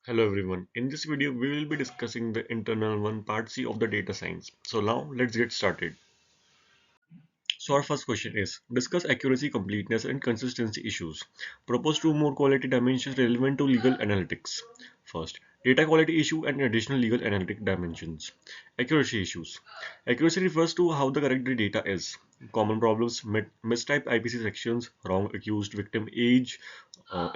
Hello everyone. In this video, we will be discussing the internal one part C of the data science. So now let's get started. So our first question is, discuss accuracy, completeness and consistency issues. Propose two more quality dimensions relevant to legal analytics. First, data quality issue and additional legal analytic dimensions. Accuracy issues. Accuracy refers to how the correct the data is. Common problems, mistyped IPC sections, wrong accused victim age,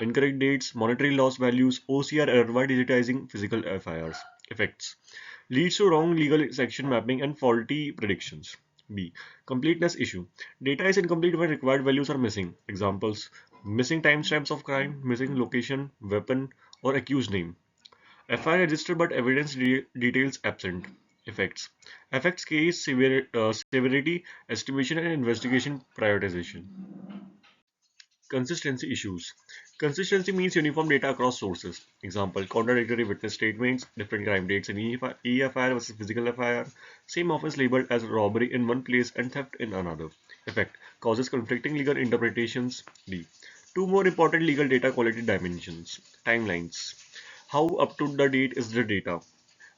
incorrect dates, monetary loss values, OCR error while digitizing physical FIRs. Effects leads to wrong legal section mapping and faulty predictions. B. Completeness issue. Data is incomplete when required values are missing. Examples: missing timestamps of crime, missing location, weapon, or accused name. FIR registered but evidence details absent. Effects. Affects case severity, estimation, and investigation prioritization. Consistency issues. Consistency means uniform data across sources. Example, contradictory witness statements, different crime dates in EFIR versus physical FIR, same offense labeled as robbery in one place and theft in another. Effect, causes conflicting legal interpretations. D. Two more important legal data quality dimensions. Timelines. How up to the date is the data?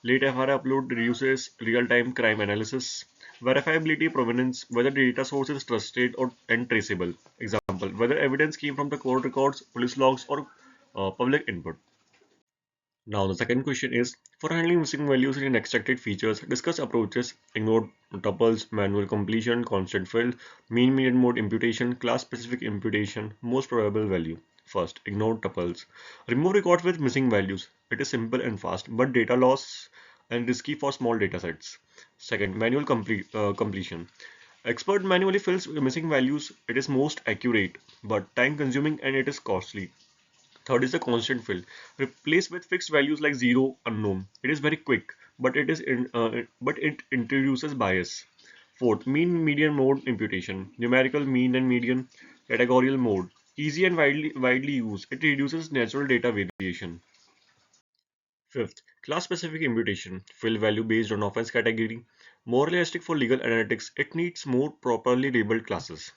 Late FR upload reduces real-time crime analysis. Verifiability, provenance, whether the data source is trusted or and traceable. Example, whether evidence came from the court records, police logs, or public input. Now the second question is, for handling missing values in extracted features, discuss approaches, ignore tuples, manual completion, constant fill, mean median mode imputation, class-specific imputation, most probable value. First, ignore tuples. Remove records with missing values. It is simple and fast, but data loss and risky for small data sets. Second, manual completion. Expert manually fills missing values. It is most accurate, but time consuming and it is costly. Third is the constant fill. Replace with fixed values like zero, unknown. It is very quick, but it introduces bias. Fourth, mean median mode imputation. Numerical mean and median. Categorical mode. Easy and widely used. It reduces natural data variation. Fifth, class-specific imputation. Fill value based on offense category. More realistic for legal analytics. It needs more properly labeled classes.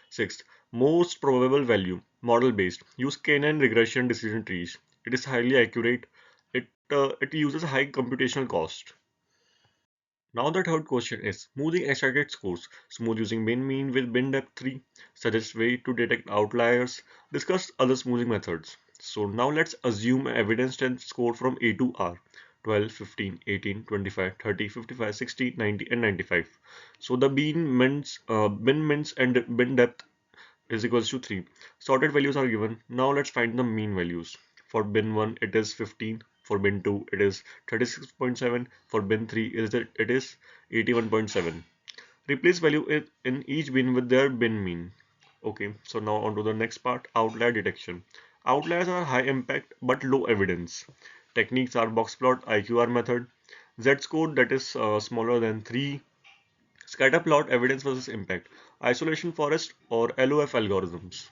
Sixth, most probable value, model based. Use K-9 regression decision trees. It is highly accurate. It uses high computational cost. Now the third question is smoothing extracted scores. Smooth using bin mean with bin depth 3. Suggest way to detect outliers. Discuss other smoothing methods. So now let's assume evidence strength score from A to R. 12, 15, 18, 25, 30, 55, 60, 90 and 95. So the bin mints and bin depth is equals to 3. Sorted values are given. Now let's find the mean values. For bin 1 it is 15, for bin 2 it is 36.7, for bin 3 it is 81.7. Replace value in each bin with their bin mean. Okay, so now on to the next part, outlier detection. Outliers are high impact but low evidence. Techniques are box plot, IQR method, Z-score that is smaller than 3, scatter plot, evidence versus impact, isolation forest or LOF algorithms.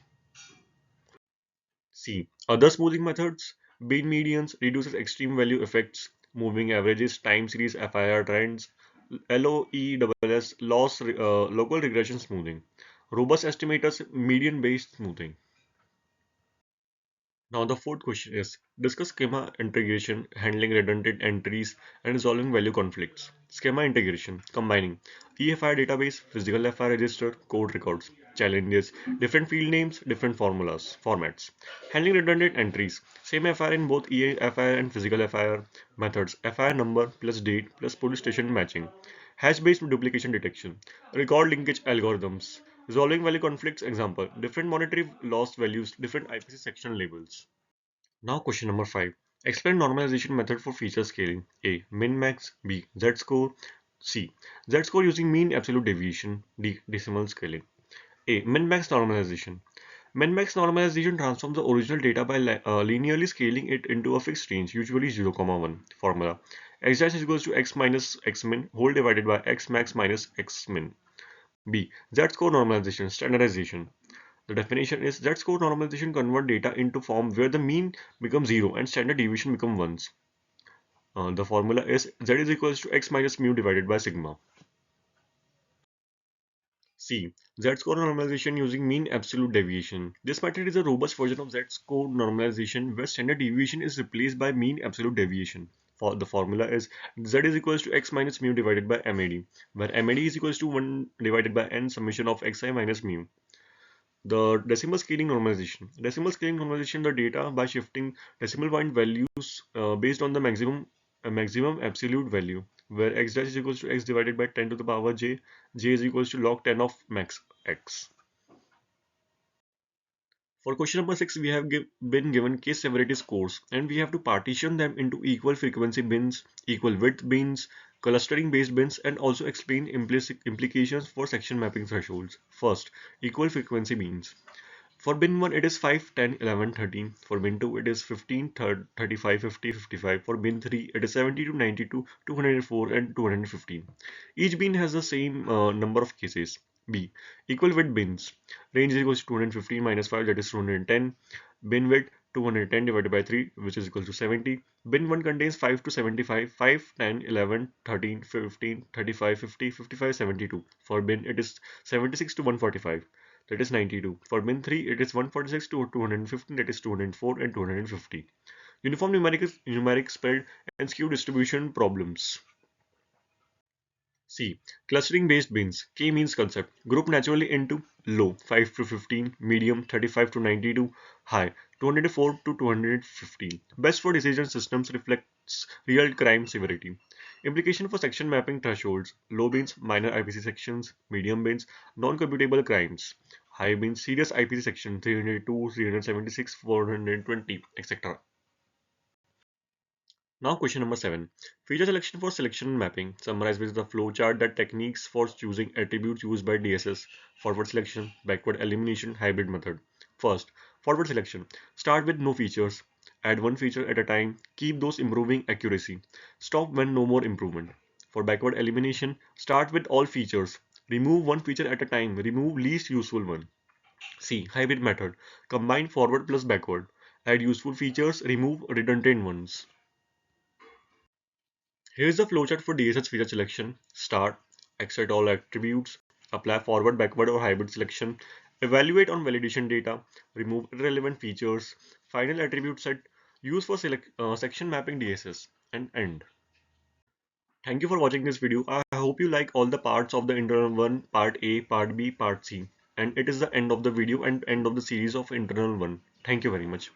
C. Other smoothing methods. Bin medians reduces extreme value effects, moving averages, time series FIR trends, LOESS local regression smoothing, robust estimators, median based smoothing. Now the fourth question is discuss schema integration, handling redundant entries and resolving value conflicts. Schema integration, combining EFI database, physical FI register, code records, challenges, different field names, different formulas, formats. Handling redundant entries, same FIR in both EFI and physical FIR methods, FIR number plus date plus police station matching. Hash-based duplication detection, record linkage algorithms, resolving value conflicts, example, different monetary loss values, different IPC section labels. Now question number 5. Explain normalization method for feature scaling. A. Min-max. B. Z-score. C. Z-score using mean absolute deviation. D. Decimal scaling. A. Min-max normalization. Min-max normalization transforms the original data by linearly scaling it into a fixed range, usually 0, 1. Formula. X dash is equals to x minus x min whole divided by x max minus x min. B. Z-score normalization, standardization. The definition is that score normalization convert data into form where the mean becomes 0 and standard deviation become 1s. The formula is z is equals to x minus mu divided by sigma. C. Z-score normalization using mean absolute deviation. This method is a robust version of Z-score normalization where standard deviation is replaced by mean absolute deviation. For the formula is Z is equals to x minus mu divided by MAD, where MAD is equals to 1 divided by n summation of xi minus mu. The decimal scaling normalization. Decimal scaling normalization the data by shifting decimal point values based on the maximum absolute value, where x dash is equals to x divided by 10 to the power j, j is equals to log 10 of max x. For question number 6, we have been given case severity scores and we have to partition them into equal frequency bins, equal width bins, clustering based bins, and also explain implicit implications for section mapping thresholds. First, equal frequency bins. For bin 1 it is 5, 10, 11, 13. For bin 2 it is 15, 35, 50, 55. For bin 3 it is 70 to 92, 204 and 215. Each bin has the same number of cases. B. Equal width bins. Range is equals to 215 minus 5, that is 210. Bin width 210 divided by 3, which is equal to 70. Bin 1 contains 5 to 75, 5, 10, 11, 13, 15, 35, 50, 55, 72. For bin it is 76 to 145, that is 92. For bin 3 it is 146 to 215, that is 204 and 250. Uniform numeric spread and skew distribution problems. C. Clustering based bins. K means concept. Group naturally into low 5 to 15, medium 35 to 92, high 204 to 215. Best for decision systems reflects real crime severity. Implication for section mapping thresholds. Low bins minor IPC sections, medium bins non-computable crimes, high bins serious IPC section 302, 376, 420, etc. Now question number 7. Feature selection for selection mapping. Summarize with the flowchart that techniques for choosing attributes used by DSS. Forward selection, backward elimination, hybrid method. First, forward selection. Start with no features. Add one feature at a time. Keep those improving accuracy. Stop when no more improvement. For backward elimination, start with all features. Remove one feature at a time. Remove least useful one. C. Hybrid method. Combine forward plus backward. Add useful features. Remove redundant ones. Here's the flowchart for DSS feature selection. Start, extract all attributes, apply forward, backward or hybrid selection, evaluate on validation data, remove irrelevant features, final attribute set, use for section mapping DSS, and end. Thank you for watching this video. I hope you like all the parts of the internal one, part A, part B, part C. And it is the end of the video and end of the series of internal one. Thank you very much.